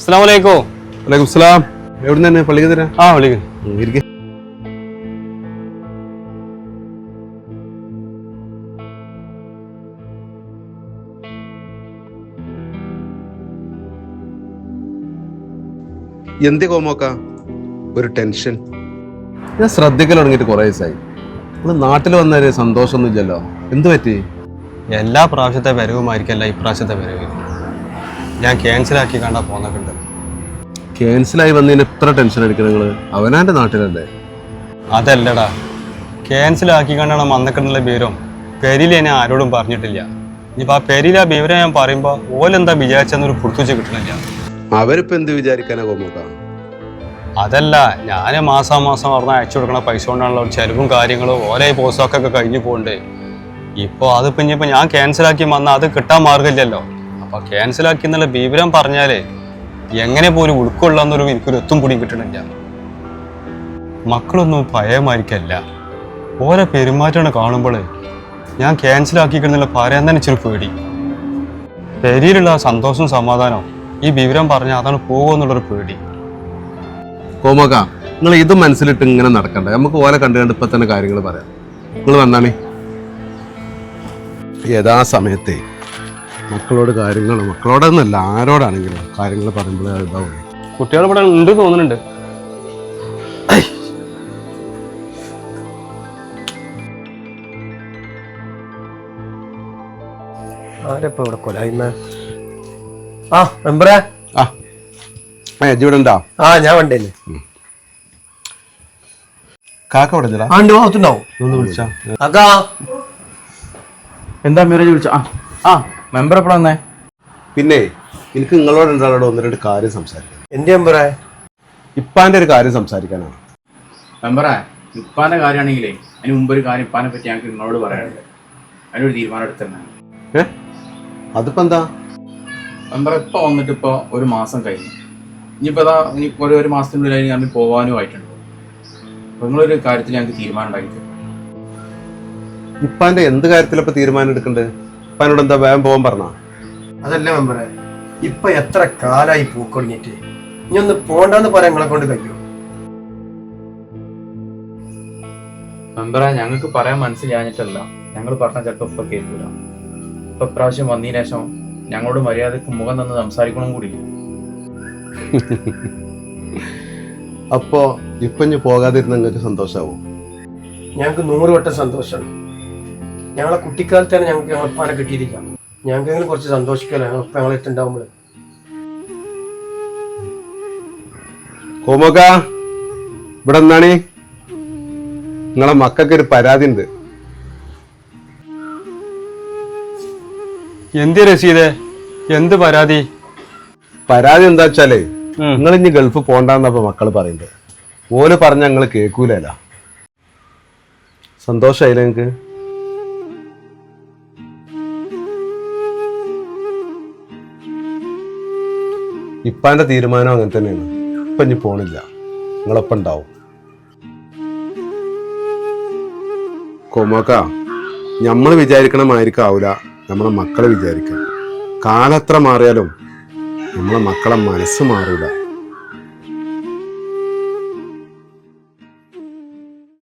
അസ്സലാമു അലൈക്കും. വലൈക്കും സ്സലാം. എവിടുന്ന് തന്നെ പള്ളിക്ക് തരാം? ആ വിളിക്കും. എന്ത് കോമോക്ക ഒരു ടെൻഷൻ? ഞാൻ ശ്രദ്ധിക്കൽ തുടങ്ങിയിട്ട് കുറെ ദിവസമായി. നമ്മള് നാട്ടിൽ വന്നൊരു സന്തോഷമൊന്നും ഇല്ലല്ലോ, എന്ത് പറ്റി? എല്ലാ പ്രാവശ്യത്തെ വരവുമായിരിക്കല്ല ഇപ്രാവശ്യത്തെ വരവ്. ഞാൻ ക്യാൻസലാക്കി കണ്ടാ പോന്നൊക്കെ. ക്യാൻസലായി വന്നതിന് എത്ര ടെൻഷൻ അടിക്കണം നിങ്ങള്? അവനാന്റെ നാട്ടിലല്ലേ? അതല്ലടാ, ക്യാൻസലാക്കി കണ്ടാണ് വന്നക്കെന്നുള്ള വിവരം പെരിയിൽ ഞാൻ ആരോടും പറഞ്ഞിട്ടില്ല. ഇനിയിപ്പോൾ ആ പെരിയിൽ ആ വിവരം ഞാൻ പറയുമ്പോൾ ഓലെന്താ വിചാരിച്ചെന്നൊരു പുറത്തുവെച്ച് കിട്ടണില്ല. അവരിപ്പോ എന്ത് വിചാരിക്കാനാ കോമോക്ക? അതല്ല, ഞാൻ മാസം പറഞ്ഞാൽ അയച്ചു കൊടുക്കണ പൈസ കൊണ്ടാണല്ലോ ചെലവും കാര്യങ്ങളും ഓരോ പോസ്റ്റൊക്കെ കഴിഞ്ഞു പോകണ്ടേ. ഇപ്പോൾ അതിപ്പോൾ ഇനിയിപ്പോൾ ഞാൻ ക്യാൻസലാക്കി വന്നാൽ അത് കിട്ടാൻ മാർഗമില്ലല്ലോ. അപ്പോൾ ക്യാൻസലാക്കി എന്നുള്ള വിവരം പറഞ്ഞാലേ എങ്ങനെ പോലും ഉൾക്കൊള്ളാന്നൊരു എനിക്കൊരു എത്തും കൂടി കിട്ടണില്ല. മക്കളൊന്നും പഴയമായിരിക്കല്ല, ഓരോ പെരുമാറ്റമാണ് കാണുമ്പോൾ ഞാൻ ക്യാൻസലാക്കിക്കിടുന്നില്ല പറയാൻ തന്നെ ഇച്ചിരി പേടി. പെരിയിലുള്ള സന്തോഷവും സമാധാനവും ഈ വിവരം പറഞ്ഞാൽ അതാണ് പോകുമെന്നുള്ളൊരു പേടി. കോമോക്ക, നിങ്ങൾ ഇത് മനസ്സിലിട്ട് ഇങ്ങനെ നടക്കണ്ട. നമുക്ക് ഓലെ കണ്ടു ഇപ്പൊ തന്നെ കാര്യങ്ങൾ പറയാം. നിങ്ങൾ വന്നാണേ യഥാസമയത്തെ മക്കളോട് കാര്യങ്ങൾ, മക്കളോടൊന്നല്ല ആരോടാണെങ്കിലും കാര്യങ്ങൾ പറയുമ്പോഴേ ഇതാവുള്ളൂ. കുട്ടികൾ ഇവിടെ ഉണ്ട് തോന്നുന്നുണ്ട്. ആരപ്പോ ഇവിടെ കൊലായ്മ? ആ മെമ്പറേ. ഇവിടെ ഉണ്ടോ? ആ ഞാൻ വണ്ടേന്ന്. കാക്ക ഇവിടെ ഒന്ന് വിളിച്ചാ? അക്കാ എന്താ മീറേജ് വിളിച്ച? ആ മെമ്പർ എപ്പോഴാ വന്നേ? പിന്നെ എനിക്ക് നിങ്ങളോട് എന്താണോ ഒന്ന് രണ്ട് കാര്യം സംസാരിക്കാം. എന്ത് മെമ്പറേ? ഇപ്പാന്റെ ഒരു കാര്യം സംസാരിക്കാനാണ്. മെമ്പറേ, ഇപ്പാന്റെ കാര്യമാണെങ്കിലേ അതിന് മുമ്പ് ഒരു കാര്യം ഇപ്പാനെ പറ്റി ഞങ്ങൾക്ക് നിങ്ങളോട് പറയാനുണ്ട്. അതിനൊരു തീരുമാനം എടുത്തന്നെ. അതിപ്പോ എന്താ? മെമ്പർ ഇപ്പൊ വന്നിട്ട് ഇപ്പൊ ഒരു മാസം കഴിഞ്ഞു. ഇനിയിപ്പോ ഇനി ഒരു മാസത്തിനുള്ളിൽ ഞാൻ പോകാനും ആയിട്ടുണ്ട്. അപ്പൊ നിങ്ങളൊരു കാര്യത്തിൽ ഞങ്ങൾക്ക് തീരുമാനം ഉണ്ടാക്കി. ഇപ്പാന്റെ എന്ത് കാര്യത്തിലപ്പോ തീരുമാനം എടുക്കണ്ടേ? ഇപ്പാനോട് എന്താ വേഗം പോകാൻ പറഞ്ഞ? അതല്ല മെമ്പറേ, ഇപ്പൊ എത്ര കാലായി പൂക്കൊടിഞ്ഞിട്ട് ഇനി ഒന്ന് പോണ്ടെന്ന് പറയാൻ നിങ്ങളെ കൊണ്ട് കഴിയും? മെമ്പറെ, ഞങ്ങൾക്ക് പറയാൻ മനസ്സിലാഞ്ഞിട്ടല്ല, ഞങ്ങൾ പറഞ്ഞ ചിലപ്പോ ഇപ്പൊ കേൾക്കൂല. ഇപ്പൊ പ്രാവശ്യം വന്നതിന് ശേഷം ഞങ്ങളോട് മര്യാദക്ക് മുഖം തന്ന് സംസാരിക്കണം കൂടി. അപ്പോ ഇപ്പൊ ഇനി പോകാതിരുന്ന നിങ്ങൾക്ക് സന്തോഷാവും? ഞങ്ങൾക്ക് 100 വട്ടം സന്തോഷമാണ്. ഞങ്ങളെ കുട്ടിക്കാലത്താണ് ഞങ്ങൾക്ക് ഞങ്ങൾ പാനെ കിട്ടിയിരിക്കുക. ഞങ്ങൾക്ക് കുറച്ച് സന്തോഷിക്കല്ലോ ഞങ്ങളിപ്പോ ഞങ്ങളെ എത്തുണ്ടാവുമ്പോൾ. കോമോക്ക, ഇവിടെ എന്താണ്? നിങ്ങളെ മക്കൾക്ക് ഒരു പരാതി ഉണ്ട്. എന്ത് രസീദേ, എന്ത് പരാതി? പരാതി എന്താ വെച്ചാലേ, നിങ്ങൾ ഇനി ഗൾഫ് പോണ്ടെന്നപ്പോ മക്കള് പറയുന്നത്. ഓല് പറഞ്ഞ ഞങ്ങള് കേൾക്കൂലല്ല. സന്തോഷായില്ലേ നിങ്ങക്ക്? ഇപ്പാന്റെ തീരുമാനം അങ്ങനെ തന്നെയാണ്. ഇപ്പൊ ഇനി പോണില്ല, നിങ്ങളൊപ്പം ഉണ്ടാവും. കോമോക്ക, നമ്മള് വിചാരിക്കണ മാതിരിക്കാവൂല നമ്മളെ മക്കളെ വിചാരിക്കണം. കാലത്ര മാറിയാലും നമ്മളെ മക്കളെ മനസ്സ് മാറൂല.